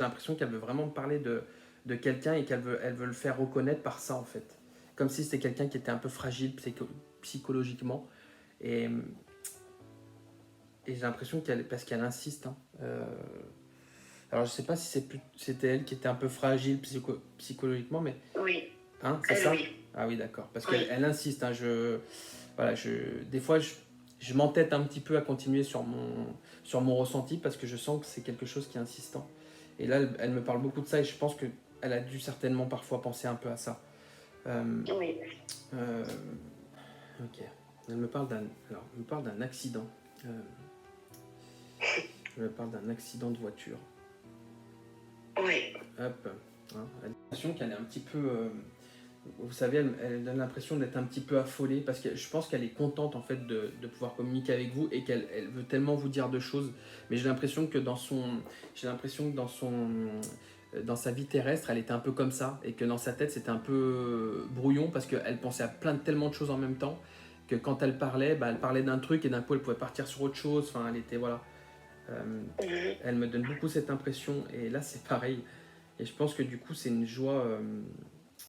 J'ai l'impression qu'elle veut vraiment me parler de quelqu'un et elle veut le faire reconnaître par ça, en fait. Comme si c'était quelqu'un qui était un peu fragile psychologiquement. Et, et j'ai l'impression qu'elle, parce qu'elle insiste, hein. Alors je sais pas si c'était elle qui était un peu fragile psychologiquement, mais Oui, hein, c'est elle, ça? oui. Ah oui, d'accord. Parce qu'elle Oui. elle insiste, hein, voilà, des fois, je m'entête un petit peu à continuer sur mon ressenti parce que je sens que c'est quelque chose qui est insistant. Et là, elle me parle beaucoup de ça et je pense qu'elle a dû certainement parfois penser un peu à ça. Euh, Oui. euh, ok. Elle me parle d'un accident. Euh, elle me parle d'un accident de voiture. Oui. Hop. Hein. Elle a l'impression qu'elle est un petit peu. Vous savez, elle donne l'impression d'être un petit peu affolée parce que je pense qu'elle est contente en fait de pouvoir communiquer avec vous et qu'elle veut tellement vous dire de choses. Mais j'ai l'impression que dans sa vie terrestre, elle était un peu comme ça et que dans sa tête c'était un peu brouillon parce qu'elle pensait à tellement de choses en même temps que quand elle parlait, bah, elle parlait d'un truc et d'un coup elle pouvait partir sur autre chose. Enfin, elle était voilà. Euh, Mhm. Elle me donne beaucoup cette impression et là c'est pareil. Et je pense que du coup c'est une joie.